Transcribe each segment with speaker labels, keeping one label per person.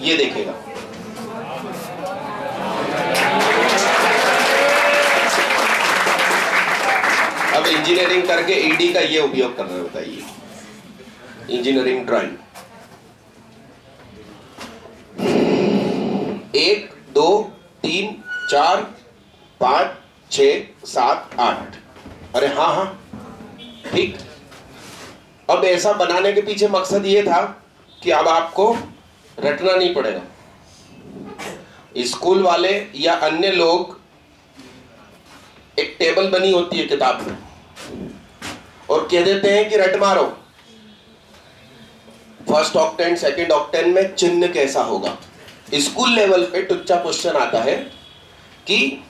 Speaker 1: ये देखेगा। अब इंजीनियरिंग करके ईडी का ये उपयोग कर रहे हो, बताइए, इंजीनियरिंग ड्राइंग। 1 2 3 4 5 6 7 8। अरे हाँ हाँ ठीक। अब ऐसा बनाने के पीछे मकसद ये था कि अब आपको रटना नहीं पड़ेगा। स्कूल वाले या अन्य लोग, एक टेबल बनी होती है किताब में और कह देते हैं कि रट मारो, फर्स्ट ऑक्टेन सेकंड ऑक्टेन में चिन्ह कैसा होगा। स्कूल लेवल पे टुच्चा क्वेश्चन आता है कि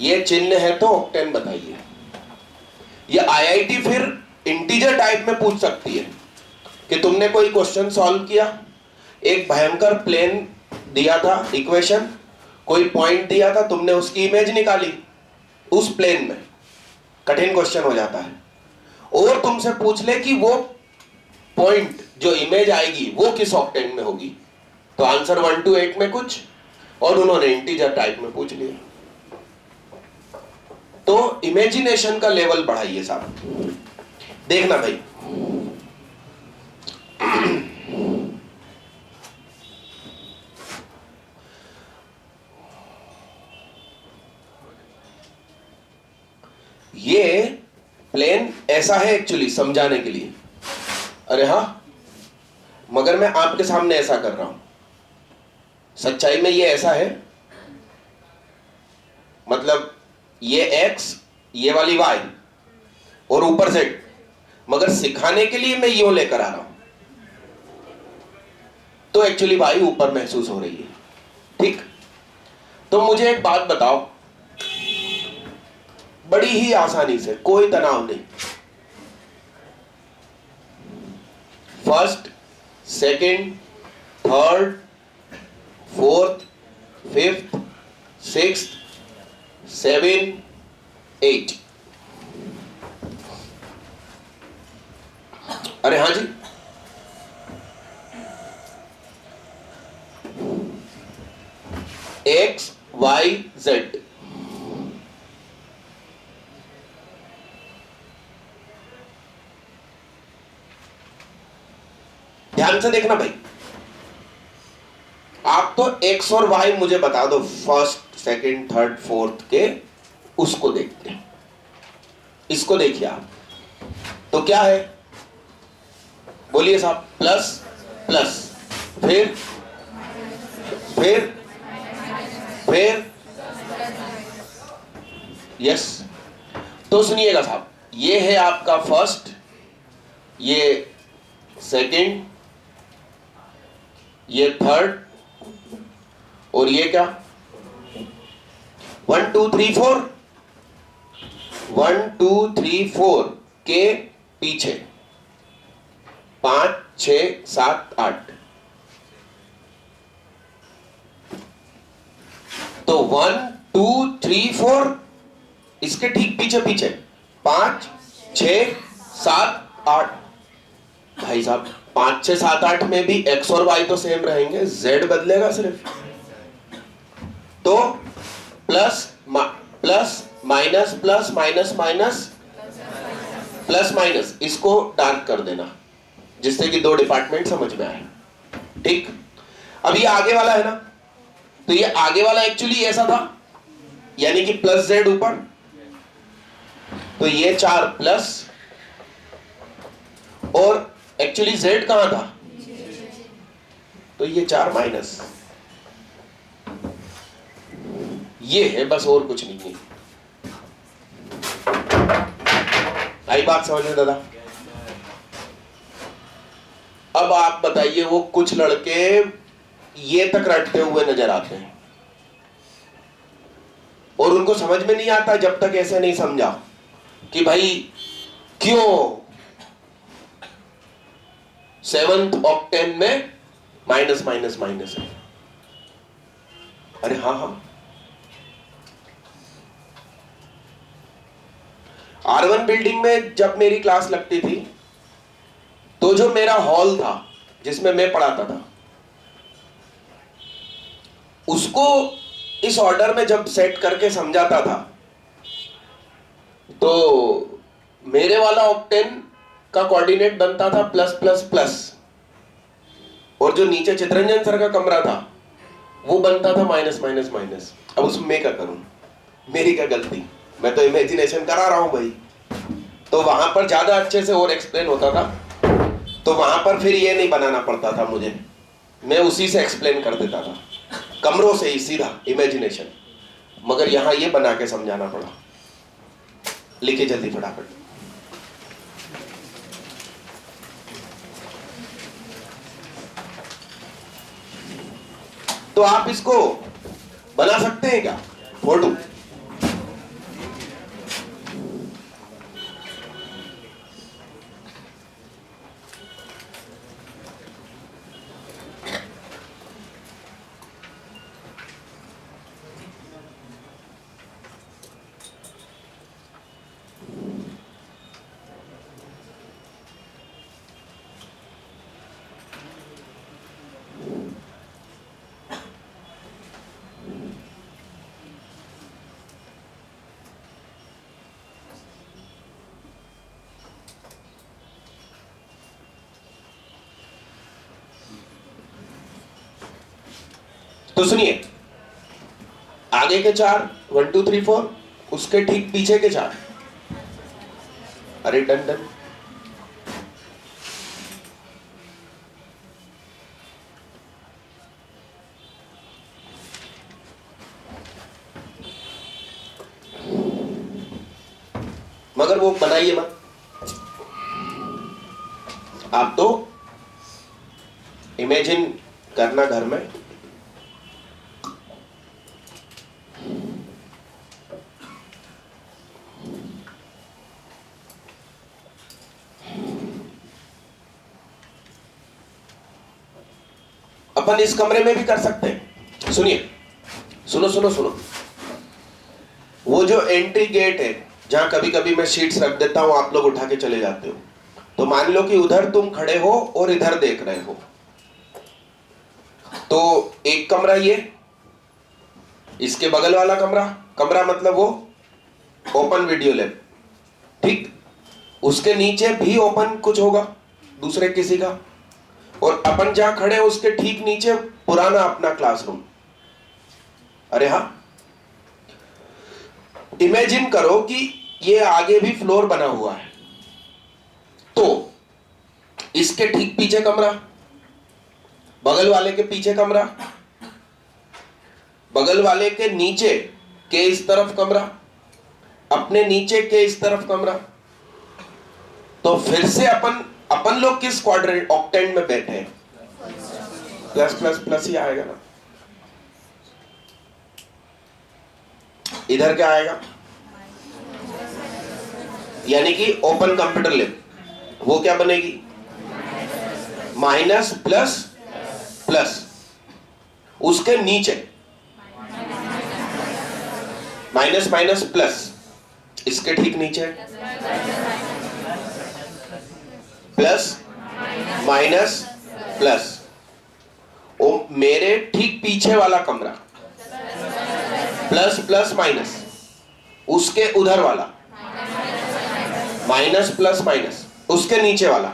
Speaker 1: ये चिन्ह है तो ऑक्टेन बताइए। ये आईआईटी फिर इंटीजर टाइप में पूछ सकती है कि तुमने कोई क्वेश्चन सॉल्व किया, एक भयंकर प्लेन दिया था इक्वेशन, कोई पॉइंट दिया था, तुमने उसकी इमेज निकाली उस प्लेन में, कठिन क्वेश्चन हो जाता है। और तुमसे पूछ ले कि वो पॉइंट जो इमेज आएगी वो किस ऑक्टेन में होगी, तो आंसर 1 to 8 में कुछ, और उन्होंने इंटीजर टाइप में पूछ लिया। तो इमेजिनेशन का लेवल बढ़ाइए साहब। देखना भाई, ये प्लेन ऐसा है एक्चुअली समझाने के लिए। अरे हाँ, मगर मैं आपके सामने ऐसा कर रहा हूं, सच्चाई में ये ऐसा है, मतलब ये x, ये वाली y और ऊपर z, मगर सिखाने के लिए मैं यूं लेकर आ रहा हूं, तो एक्चुअली y ऊपर महसूस हो रही है। ठीक, तो मुझे एक बात बताओ, बड़ी ही आसानी से, कोई तनाव नहीं, first second third fourth fifth sixth 7 8। अरे हाँ जी, x y z, ध्यान से देखना भाई। आप तो x और y मुझे बता दो, फर्स्ट सेकंड थर्ड फोर्थ के, उसको देखते हैं। इसको देखिए आप, तो क्या है, बोलिए साहब, प्लस प्लस, फिर फिर फिर यस। तो सुनिएगा साहब, ये है आपका फर्स्ट, ये सेकंड, ये थर्ड, और ये क्या 1 2 3 4, 1 2 3 4 के पीछे 5 6 7 8। तो 1 2 3 4 इसके ठीक पीछे पीछे 5 6 7 8। भाई साहब 5 6 7 8 में भी x और y तो सेम रहेंगे, z बदलेगा सिर्फ। तो plus plus minus plus minus minus plus minus, इसको डार्क कर देना जिससे कि दो डिपार्टमेंट समझ में आए। ठीक, अब ये आगे वाला है ना, तो ये आगे वाला एक्चुअली ऐसा था, यानी कि प्लस z ऊपर, तो ये 4 प्लस, और एक्चुअली z कहां था, तो ये 4 माइनस, ये है, बस और कुछ नहीं है। आई बात समझ में दादा? अब आप बताइए, वो कुछ लड़के ये तक रटते हुए नजर आते हैं और उनको समझ में नहीं आता जब तक ऐसे नहीं समझा कि भाई क्यों 7th ऑक्टेन में माइनस माइनस माइनस है। अरे हाँ हाँ, R1 बिल्डिंग में जब मेरी क्लास लगती थी, तो जो मेरा हॉल था जिसमें मैं पढ़ाता था, उसको इस ऑर्डर में जब सेट करके समझाता था तो मेरे वाला ऑक्टेन का कोऑर्डिनेट बनता था प्लस प्लस प्लस, और जो नीचे चित्रंजन सर का कमरा था वो बनता था माइनस माइनस माइनस। अब उसमें मैं क्या करूं, मेरी क्या गलती, मैं तो इमेजिनेशन करा रहा हूं भाई। तो वहां पर ज्यादा अच्छे से और एक्सप्लेन होता था, तो वहां पर फिर ये नहीं बनाना पड़ता था मुझे, मैं उसी से एक्सप्लेन कर देता था, कमरों से ही सीधा इमेजिनेशन। मगर यहां ये बना के समझाना पड़ा। लिखे जल्दी फटाफट। तो आप इसको बना सकते हैं क्या फोटो? तो सुनिए, आगे के चार 1 2 3 4, उसके ठीक पीछे के चार, अरे डन डन। मगर वो बनाइए मत, आप तो इमेजिन करना घर में। अपन इस कमरे में भी कर सकते हैं। सुनिए, सुनो सुनो सुनो, वो जो एंट्री गेट है जहां कभी कभी मैं शीट्स रख देता हूं, आप लोग उठा के चले जाते हो, तो मान लो कि उधर तुम खड़े हो और इधर देख रहे हो। तो एक कमरा ये, इसके बगल वाला कमरा, कमरा मतलब वो ओपन वीडियो लैब, ठीक। उसके नीचे भी ओपन कुछ होगा दूसरे किसी का, और अपन जहां खड़े हैं उसके ठीक नीचे पुराना अपना क्लासरूम। अरे हाँ, इमेजिन करो कि ये आगे भी फ्लोर बना हुआ है, तो इसके ठीक पीछे कमरा, बगल वाले के पीछे कमरा, बगल वाले के नीचे के इस तरफ कमरा, अपने नीचे के इस तरफ कमरा। तो फिर से अपन लोग किस क्वाड्रेंट ऑक्टेंट में बैठे हैं? प्लस प्लस प्लस ही आएगा ना। इधर क्या आएगा? यानी कि ओपन कंप्यूटर लैब, वो क्या बनेगी? Minus plus plus. उसके नीचे माइनस माइनस प्लस, इसके ठीक नीचे प्लस माइनस प्लस। ओ मेरे ठीक पीछे वाला कमरा प्लस प्लस माइनस, उसके उधर वाला माइनस प्लस माइनस, उसके नीचे वाला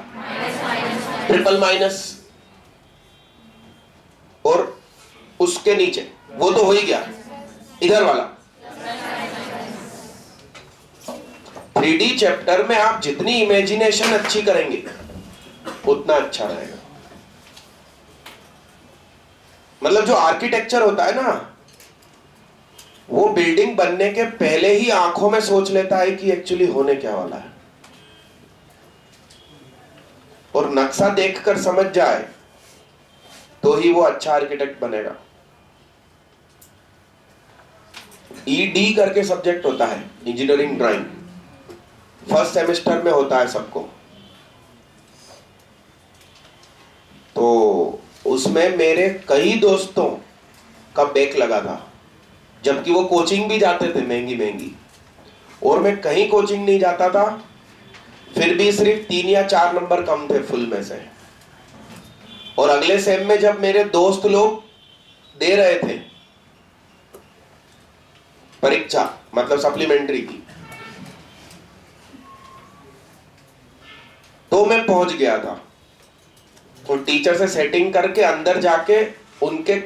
Speaker 1: ट्रिपल माइनस, और उसके नीचे वो तो हो ही गया, इधर वाला। 3D चैप्टर में आप जितनी इमेजिनेशन अच्छी करेंगे उतना अच्छा रहेगा। मतलब जो आर्किटेक्चर होता है ना, वो बिल्डिंग बनने के पहले ही आंखों में सोच लेता है कि एक्चुअली होने क्या वाला है, और नक्शा देखकर समझ जाए तो ही वो अच्छा आर्किटेक्ट बनेगा। ईडी करके सब्जेक्ट होता है, इंजीनियरिंग ड्राइंग, फर्स्ट सेमेस्टर में होता है सबको। तो उसमें मेरे कई दोस्तों का बैक लगा था, जबकि वो कोचिंग भी जाते थे महंगी महंगी, और मैं कहीं कोचिंग नहीं जाता था, फिर भी सिर्फ 3 या 4 नंबर कम थे फुल में से। और अगले सेम में जब मेरे दोस्त लोग दे रहे थे परीक्षा मतलब सप्लीमेंट्री की। तो मैं पहुंच गया था, तो टीचर से सेटिंग करके अंदर जाके उनके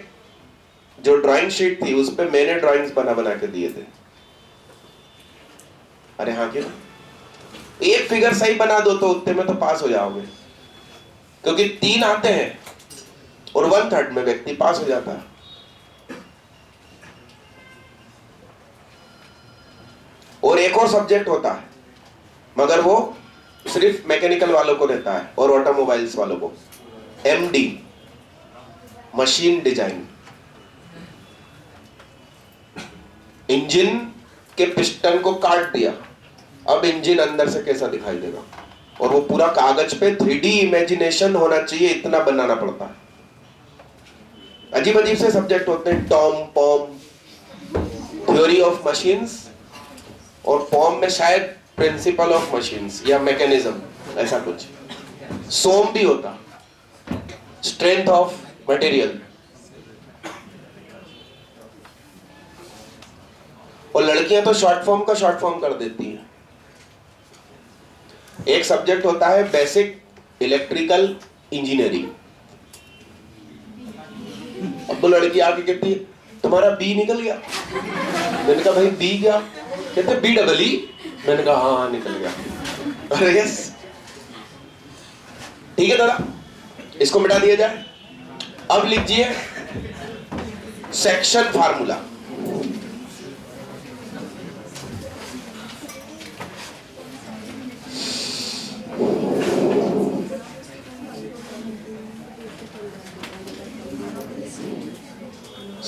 Speaker 1: जो ड्राइंग शीट थी उस पे मैंने ड्राइंग्स बना बना के दिए थे। अरे हाँ क्यों, एक फिगर सही बना दो तो उतने में तो पास हो जाओगे, क्योंकि 3 आते हैं और 1/3 में व्यक्ति पास हो जाता है। और एक और सब्जेक्ट होता है, मगर वो सिर्फ मैकेनिकल वालों को रहता है और ऑटोमोबाइल्स वालों को, MD, मशीन डिजाइन। इंजन के पिस्टन को काट दिया, अब इंजन अंदर से कैसा दिखाई देगा, और वो पूरा कागज पे 3D इमेजिनेशन होना चाहिए, इतना बनाना पड़ता है। अजीब अजीब से सब्जेक्ट होते हैं, टॉम पॉम, थ्योरी ऑफ मशीन्स, और पॉम में शायद प्रिंसिपल ऑफ मशीन्स या मैकेनिज्म, ऐसा कुछ। सोम भी होता, स्ट्रेंथ ऑफ मटेरियल। और लड़कियां तो शॉर्ट फॉर्म का शॉर्ट फॉर्म कर देती हैं। एक सब्जेक्ट होता है बेसिक इलेक्ट्रिकल इंजीनियरिंग। अब तो लड़की आके कहती है तुम्हारा बी निकल गया। मैंने कहा भाई बी क्या? कहते BEE। मैंने कहा हाँ निकल गया। अरे यस, ठीक है दादा, इसको मिटा दिया जाए। अब लिखिए सेक्शन फार्मूला।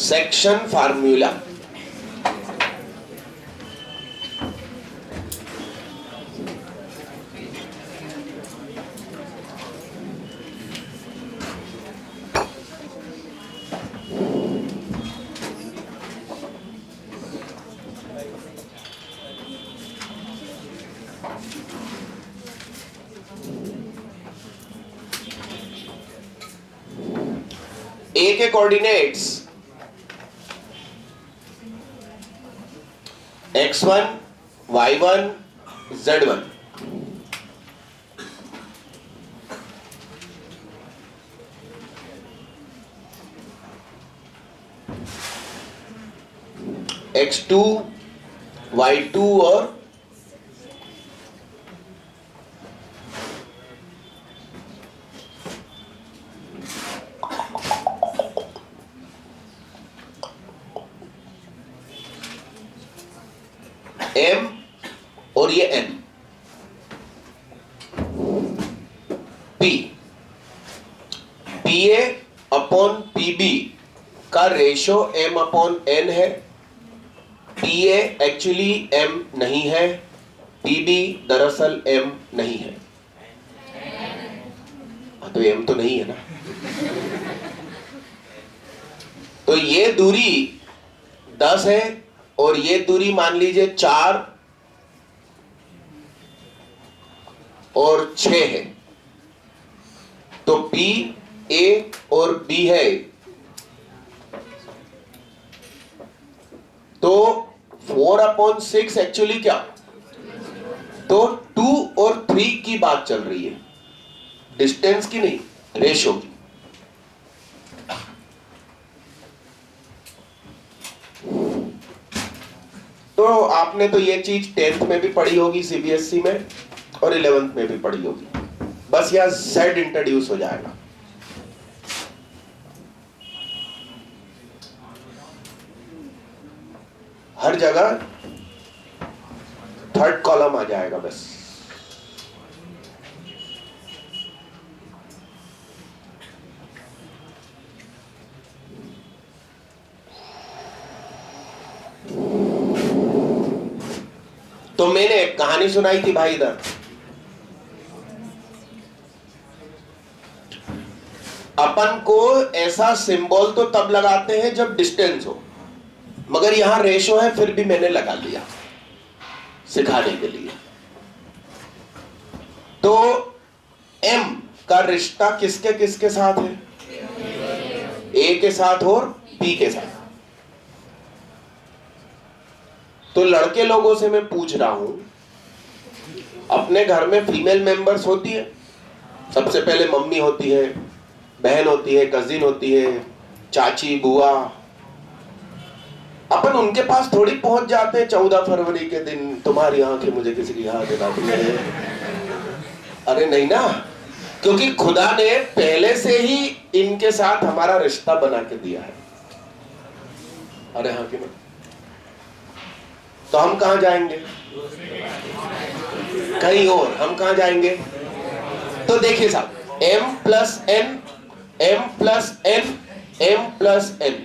Speaker 1: सेक्शन फार्मूला ए के coordinates x1, y1, z1। x2, y2 और m और ये n। p, pa upon pb का रेशो m अपॉन n है। pa एक्चुअली m नहीं है, pb दरअसल m नहीं है। तो m तो नहीं है ना। तो ये दूरी 10 है और ये दूरी मान लीजिए 4 और 6 है। तो P, A और B है, तो 4/6 एक्चुअली क्या, तो 2 और 3 की बात चल रही है, डिस्टेंस की नहीं, रेशो की। तो आपने तो ये चीज 10th में भी पढ़ी होगी CBSE में, और 11th में भी पढ़ी होगी। बस यहां Z इंट्रोड्यूस हो जाएगा। हर जगह 3rd कॉलम आ जाएगा बस। तो मैंने एक कहानी सुनाई थी भाई इधर, अपन को ऐसा सिंबल तो तब लगाते हैं जब डिस्टेंस हो, मगर यहां रेशो है फिर भी मैंने लगा लिया सिखाने के लिए। तो m का रिश्ता किसके किसके साथ है, a के साथ और b के साथ। तो लड़के लोगों से मैं पूछ रहा हूं, अपने घर में फीमेल मेंबर्स होती है, सबसे पहले मम्मी होती है, बहन होती है, कजिन होती है, चाची, बुआ। अपन उनके पास थोड़ी पहुंच जाते हैं 14 फरवरी के दिन, तुम्हारी आंखें मुझे किसी की याद दिलाती है। अरे नहीं ना, क्योंकि खुदा ने पहले से ही इनके साथ हमारा रिश्ता बना के दिया है। अरे हाँ कि नहीं? तो हम कहां जाएंगे? कहीं और। हम कहां जाएंगे? तो देखिए साहब, m plus n, m plus n, m plus n,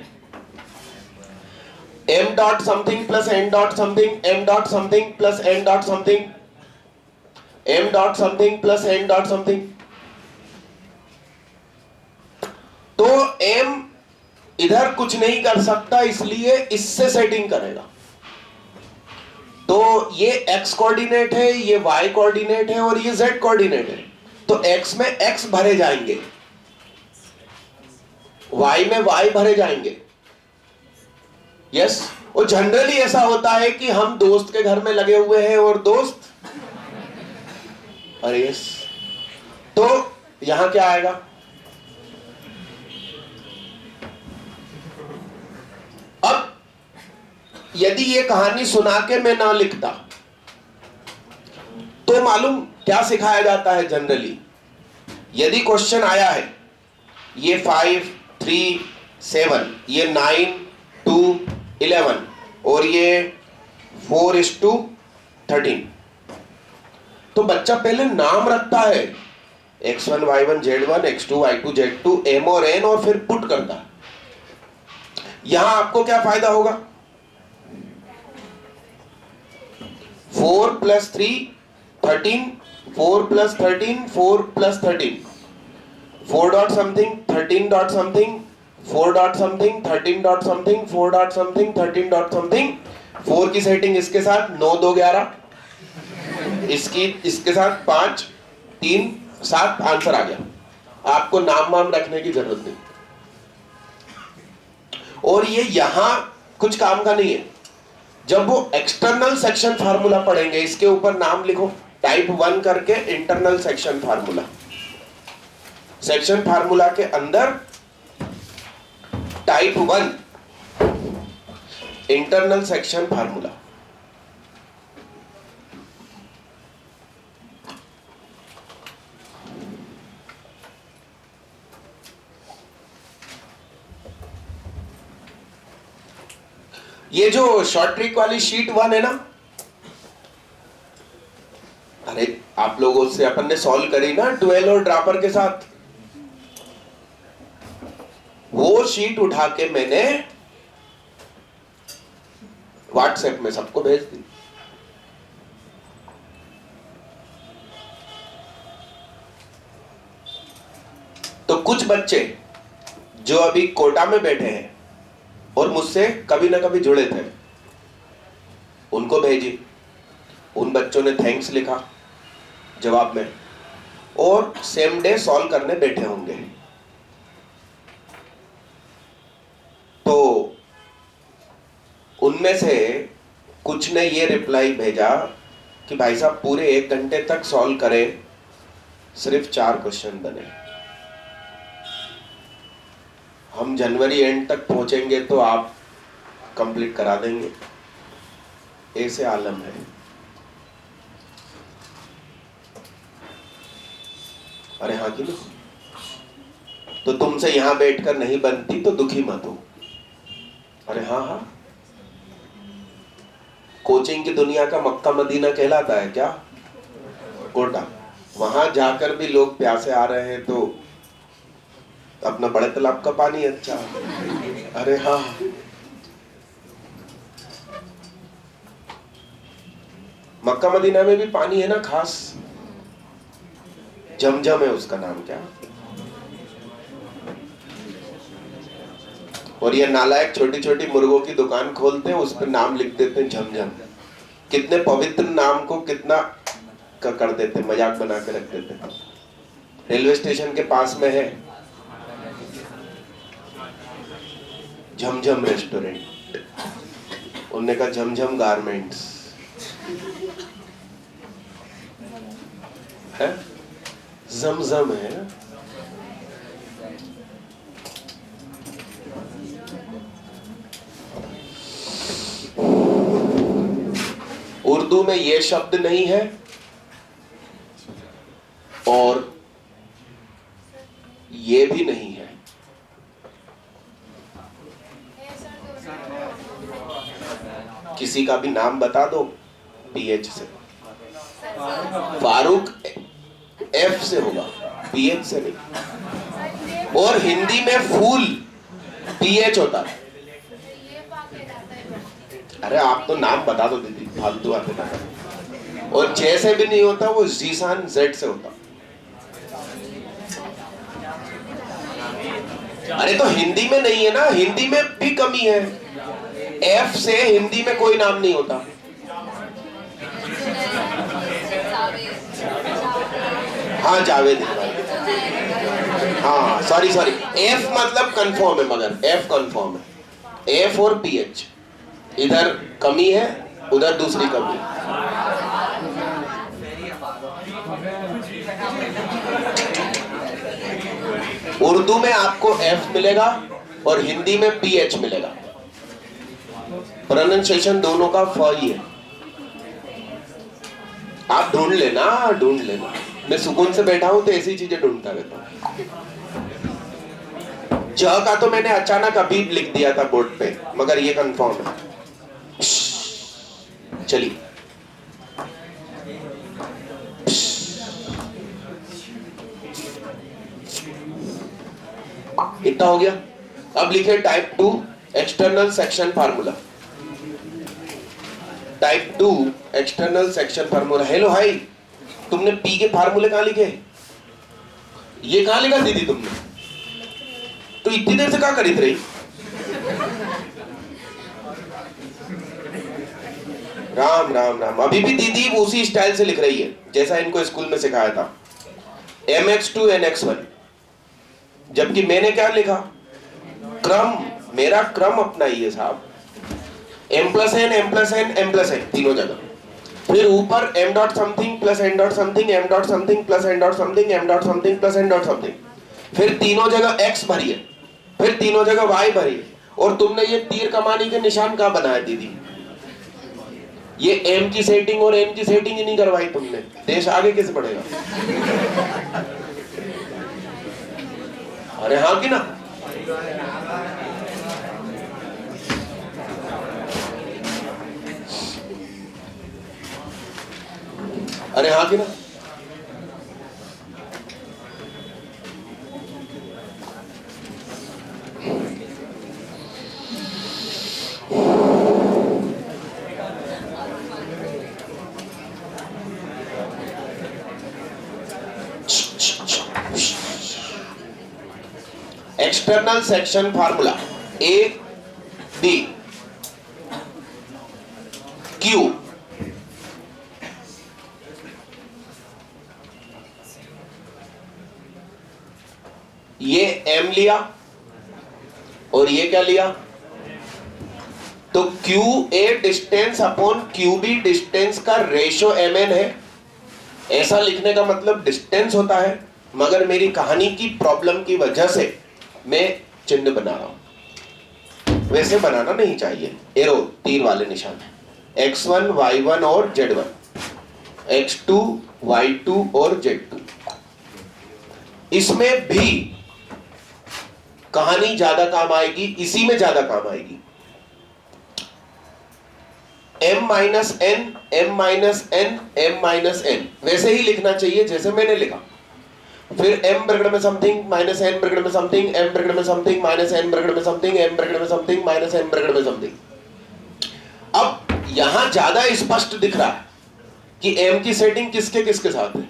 Speaker 1: m dot something plus n dot something, m dot something plus n dot something, m dot something plus n dot something. तो m इधर कुछ नहीं कर सकता, इसलिए इससे setting करेगा। तो ये x कोऑर्डिनेट है, ये y कोऑर्डिनेट है और ये z कोऑर्डिनेट है। तो x में x भरे जाएंगे, y में y भरे जाएंगे। यस, और जनरली ऐसा होता है कि हम दोस्त के घर में लगे हुए हैं और दोस्त, अरे यस, तो यहां क्या आएगा? अब यदि ये कहानी सुना के मैं ना लिखता तो मालूम क्या सिखाया जाता है जनरली? यदि क्वेश्चन आया है ये 5, 3, 7, ये 9, 2, 11 और ये 4:13, तो बच्चा पहले नाम रखता है, x1 y1 z1, x2 y2 z2, m और n, और फिर पुट करता है। यहां आपको क्या फायदा होगा? 4 + 3 13, 4 + 13 4 + 13, 4 dot something 13 dot something, 4 dot something 13 dot something, 4 dot something 13 dot something. 4 की सेटिंग इसके साथ 9 2 11, इसके साथ 5 3 7, आंसर आ गया। आपको नाम वाम रखने की जरूरत नहीं। और ये यहां कुछ काम का नहीं है। जब वो एक्सटर्नल सेक्शन फार्मूला पढ़ेंगे, इसके ऊपर नाम लिखो, टाइप 1 करके internal section formula. Section formula के अंदर टाइप 1 इंटरनल सेक्शन फार्मूला। ये जो शॉर्ट ट्रिक वाली शीट 1 है ना, अरे आप लोगों से अपन ने सॉल्व करी ना ट्वेल और ड्रॉपर के साथ, वो शीट उठा के मैंने व्हाट्सएप में सबको भेज दी। तो कुछ बच्चे जो अभी कोटा में बैठे हैं और मुझसे कभी ना कभी जुड़े थे, उनको भेजी। उन बच्चों ने थैंक्स लिखा जवाब में, और सेम डे सॉल्व करने बैठे होंगे। तो उनमें से कुछ ने ये रिप्लाई भेजा कि भाई साहब पूरे 1 घंटे तक सॉल्व करें, सिर्फ 4 क्वेश्चन बने। हम जनवरी एंड तक पहुंचेंगे तो आप कंप्लीट करा देंगे, ऐसे आलम है। अरे हाँ कि नहीं? तो तुमसे यहां बैठकर नहीं बनती तो दुखी मत हो। अरे हाँ हाँ, कोचिंग की दुनिया का मक्का मदीना कहलाता है क्या कोटा? वहां जाकर भी लोग प्यासे आ रहे हैं तो अपना बड़े तालाब का पानी अच्छा। अरे हाँ, मक्का मदीना में भी पानी है ना खास, जमजम है उसका नाम क्या। और ये नालायक छोटी छोटी मुर्गों की दुकान खोलते हैं, उस पर नाम लिख देते हैं झमझम। कितने पवित्र नाम को कितना कर देते, मजाक बना के रख देते। रेलवे स्टेशन के पास में है झमझम रेस्टोरेंट, उन्होंने कहा झमझम गारमेंट्स है, जमजम है। उर्दू में ये शब्द नहीं है और ये भी नहीं है। किसी का भी नाम बता दो पीएच से। फारूक एफ से होगा, पीएच से नहीं। और हिंदी में फूल पीएच होता है। अरे आप तो नाम बता दो दीदी, फालतू आते ना। और जैसे भी नहीं होता, वो जीसान जेड से होता। अरे तो हिंदी में नहीं है ना, हिंदी में भी कमी है। एफ से हिंदी में कोई नाम नहीं होता। हाँ जावेद भाई, हाँ सॉरी एफ मतलब कंफर्म है, मगर एफ कंफर्म है। एफ और पीएच, इधर कमी है, उधर दूसरी कमी है। उर्दू में आपको एफ मिलेगा और हिंदी में पीएच मिलेगा। प्रोनाउंसिएशन दोनों का फ ही है। आप ढूंढ लेना। मैं सुकून से बैठा हूं तो ऐसी चीजें ढूंढता रहता हूं। ज का तो मैंने अचानक अभी लिख दिया था बोर्ड पे, मगर ये कंफर्म है। चलिए, इतना हो गया। अब लिखे type 2 external section formula. Type 2 external section formula. Hello hi, तुमने पी के फार्मूले कहां लिखे? ये कहां लिखा दीदी तुमने? तो इतनी देर से क्या करी रही? राम राम राम। अभी भी दीदी उसी स्टाइल से लिख रही है जैसा इनको स्कूल में सिखाया था, mx2 nx1। जबकि मैंने क्या लिखा? क्रम, मेरा क्रम अपना ही है साहब। m प्लस n तीनों जगह, फिर ऊपर m dot something plus n dot something, m dot something plus n dot something, m dot something plus n dot something, फिर तीनों जगह x भरी है, फिर तीनों जगह y भरी है। और तुमने ये तीर कमाने के निशान कहाँ बनाया दीदी? ये m की सेटिंग और n की सेटिंग ही नहीं करवाई तुमने। देश आगे कैसे बढ़ेगा? अरे हाँ कि ना? अरे हाँ कि ना? External section formula A B Q. ये m लिया और ये क्या लिया? तो Q A distance upon Q B distance का रेशो mn है। ऐसा लिखने का मतलब डिस्टेंस होता है, मगर मेरी कहानी की प्रॉब्लम की वजह से मैं चिन्ह बना रहा हूं। वैसे बनाना नहीं चाहिए, एरो तीर वाले निशान, x1 y1 और z1, x2 y2 और z2। इसमें भी कहानी ज्यादा काम आएगी, इसी में ज्यादा काम आएगी। m minus n, m minus n, m minus n वैसे ही लिखना चाहिए जैसे मैंने लिखा। फिर m ब्रैकेट में समथिंग माइनस n ब्रैकेट में समथिंग, m ब्रैकेट में समथिंग माइनस n ब्रैकेट में समथिंग, m ब्रैकेट में समथिंग माइनस n ब्रैकेट में समथिंग। अब यहां ज्यादा स्पष्ट दिख रहा है कि m की सेटिंग किसके किसके साथ है।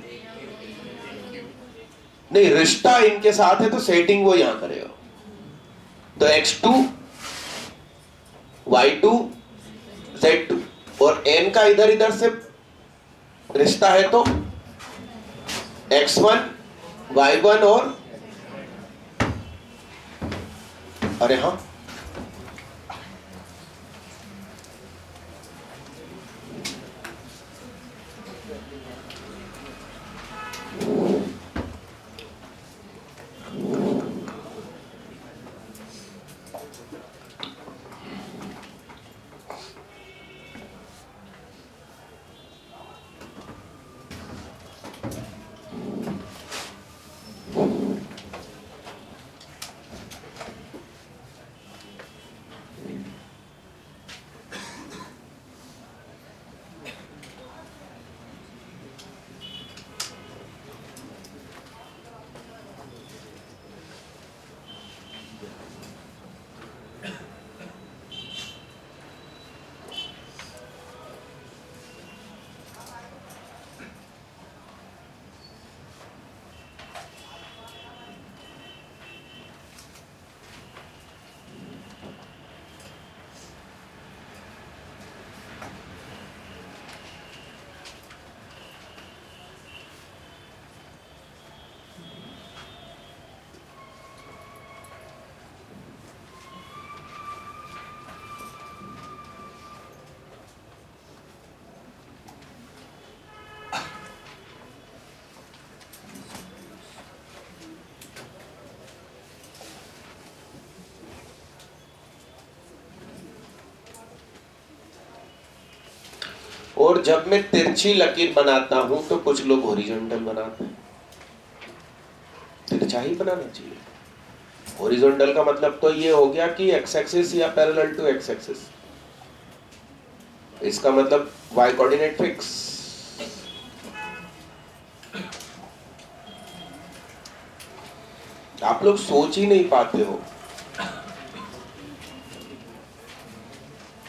Speaker 1: नहीं, रिश्ता इनके साथ है तो सेटिंग वो यहां करेगा। तो x2 y2 z2 और n का इधर इधर से रिश्ता है तो x1 y1 और, अरे हाँ और जब मैं तिरछी लकीर बनाता हूं तो कुछ लोग हॉरिजॉन्टल बनाते हैं। तिरछा ही बनाना चाहिए। हॉरिजॉन्टल का मतलब तो ये हो गया कि एक्स एक्सिस या पैरेलल टू एक्स एक्सिस, इसका मतलब वाई कोऑर्डिनेट फिक्स। आप लोग सोच ही नहीं पाते हो।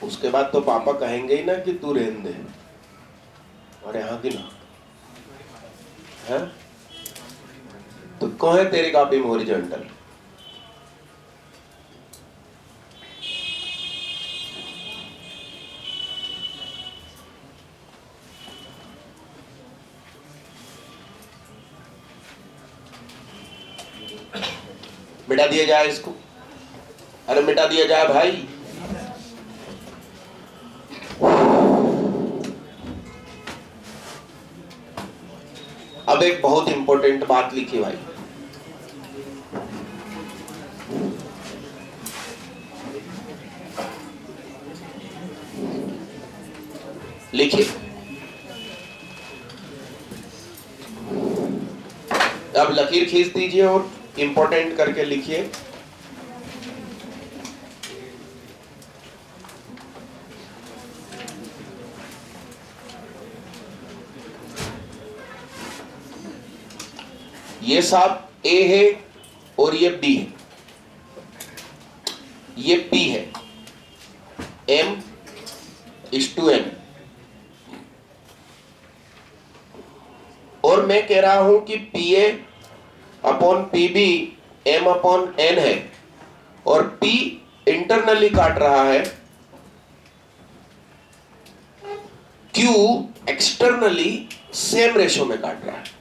Speaker 1: उसके बाद तो पापा कहेंगे ही ना कि तू रहने दे, और यहाँ की ना है तो कौन है तेरी कॉपी में हॉरिजॉन्टल? मिटा दिया जाए इसको, अरे मिटा दिया जाए भाई। अब एक बहुत इंपॉर्टेंट बात लिखी भाई, लिखिए। अब लकीर खींच दीजिए और इंपॉर्टेंट करके लिखिए। ये साहब ए है और ये बी है, ये पी है, एम इज टू एन। और मैं कह रहा हूं कि P A upon P B M upon N है, और पी इंटरनली काट रहा है, क्यू एक्सटर्नली सेम रेशो में काट रहा है।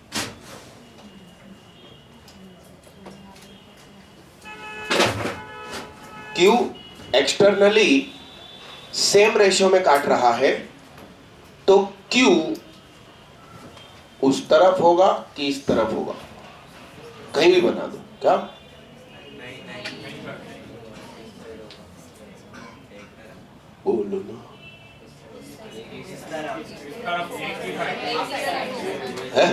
Speaker 1: क्यू एक्सटर्नली सेम रेशो में काट रहा है, तो क्यू उस तरफ होगा कि इस तरफ होगा? कहीं भी बना दो क्या? बोलो ना है?